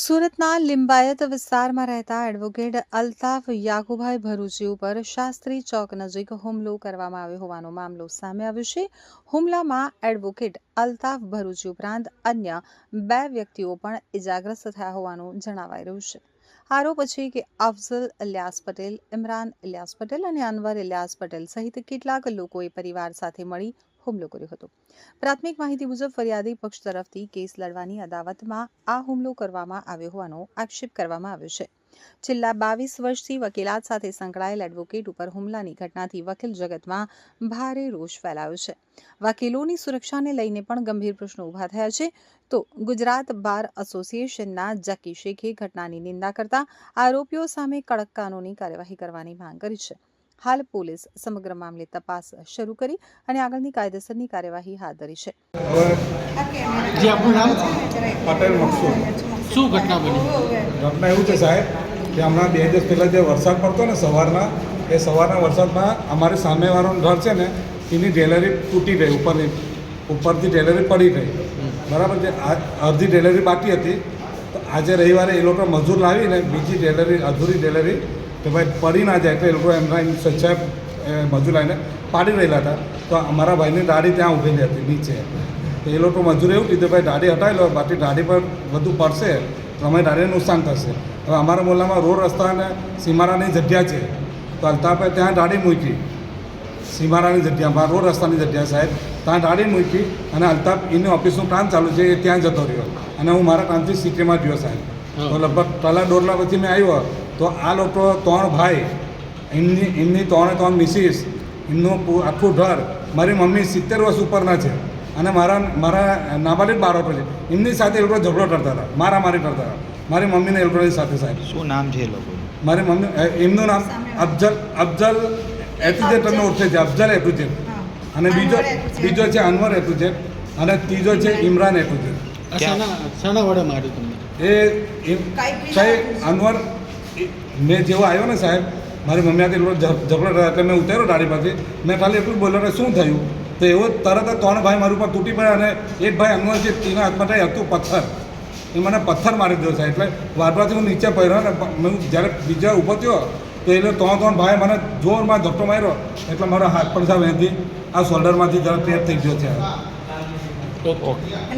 સુરતના લિંબાયત વિસ્તારમાં રહેતા એડવોકેટ અલ્તાફ યાકુભાઈ ભરૂચી ઉપર શાસ્ત્રી ચોક નજીક હુમલો કરવામાં આવ્યો હોવાનો મામલો સામે આવ્યો છે. હુમલામાં એડવોકેટ અલ્તાફ ભરૂચી ઉપરાંત અન્ય 2 વ્યક્તિઓ પણ ઇજાગ્રસ્ત થયા હોવાનું જણાવાઈ રહ્યું છે. આરોપ છે કે અફઝલ ઇલિયાસ પટેલ, ઇમરાન ઇલિયાસ પટેલ અને અનવર ઇલિયાસ પટેલ સહિત કેટલાક લોકોએ પરિવાર સાથે મળી હુમલો કર્યો હતો. પ્રાથમિક માહિતી મુજબ ફરિયાદી પક્ષ તરફથી કેસ લડવાની અદાવતમાં આ હુમલો કરવામાં આવ્યો હોવાનો આક્ષેપ કરવામાં આવ્યો છે. છેલ્લા 22 વર્ષથી વકીલાત સાથે સંકળાયેલ એડવોકેટ ઉપર હુમલાની ઘટનાથી વકીલ જગતમાં ભારે રોષ ફેલાયો છે. વકીલોની સુરક્ષાને લઈને પણ ગંભીર પ્રશ્નો ઊભા થયા છે. તો ગુજરાત બાર એસોસિએશનના જકી શેખે ઘટનાની નિંદા કરતા આરોપીઓ સામે કડક કાનૂની કાર્યવાહી કરવાની માંગ કરી છે. હાલ પોલીસ સમગ્ર મામલે તપાસ શરૂ કરી અને આગળની કાયદેસરની કાર્યવાહી હાથ ધરી છે. પટેલ મકસૂદ. શું ઘટના બની? ઘટના એવું છે સાહેબ કે હમણાં 2 દિવસ પહેલાં જે વરસાદ પડતો ને સવારના વરસાદમાં અમારી સામેવાળાનું ઘર છે ને એની જ્વેલરી તૂટી ગઈ, ઉપરથી જ્વેલરી પડી ગઈ. બરાબર છે. અડધી જ્વેલરી બાકી હતી. તો આજે રવિવારે એ લોકો મજૂર લાવીને બીજી જ્વેલરી, અધૂરી જ્વેલરી કે ભાઈ પડી ના જાય, એટલે એ લોકો એમના સ્વચ્છાએ મજૂર આવીને પાડી રહેલા હતા. તો અમારા ભાઈની દાઢી ત્યાં ઊભેલી હતી નીચે. તો એ લોકો મજૂરે એવું કીધું, ભાઈ દાઢી હટાવી લો, બાકી દાઢી પર બધું પડશે તો અમારી દાઢીને નુકસાન થશે. હવે અમારા મોહલ્લામાં રોડ રસ્તા અને સીમારાની જગ્યા છે, તો અલ્તાફે ત્યાં દાઢી મૂકી. સીમારાની જગ્યામાં રોડ રસ્તાની જગ્યા સાહેબ, ત્યાં દાઢી મૂકી અને અલ્તાફ એની ઓફિસનું કામ ચાલુ છે, એ ત્યાં જતો રહ્યો અને હું મારા કામથી સિટીમાં ગયો સાહેબ. તો લગભગ કલાક 1.5 પછી મેં આવ્યો તો આ લોકો 3 ભાઈ, એમની 3 મિસિસ, એમનું આખું ઘર, મારી મમ્મી 70 વર્ષ ઉપરના છે અને મારા નાબાલિગ બાળકો છે, એમની સાથે એ લોકો ઝઘડો કરતા હતા, મારામારી કરતા હતા મારી મમ્મીને એ લોકોની સાથે સાહેબ. શું નામ છે એ લોકો? મારી મમ્મી, એમનું નામ અફઝલ એટુજેટ તમે ઓળખે છે, અફઝલ એટુજેટ, અને બીજો છે અનવર એટુજેટ અને ત્રીજો છે ઇમરાન એટુજેટ. શાના વડે માર્યું તમને? સાહેબ અનવર, મેં જેવો આવ્યો ને સાહેબ, મારી મમ્મી આથી ઝઘડો થયો એટલે મેં ઉતાર્યો ગાડી પરથી. મેં ખાલી એટલું બોલ્યો કે શું થયું, તો એવો તરત જ 3 ભાઈ મારી ઉપર તૂટી પડ્યા અને એક ભાઈ અનવર છે, તેના હાથમાં હતું પથ્થર, એ મને પથ્થર મારી દીધો સાહેબ. એટલે વારવાથી હું નીચે પડ્યો ને હું જ્યારે બીજા ઊભો થયો તો એ 3 ભાઈ મને જોરમાં ધક્કો માર્યો, એટલે મારો હાથ પણ સાહેબ અહીંથી આ શોલ્ડરમાંથી જરા ટેપ થઈ ગયો છે. ઓકે.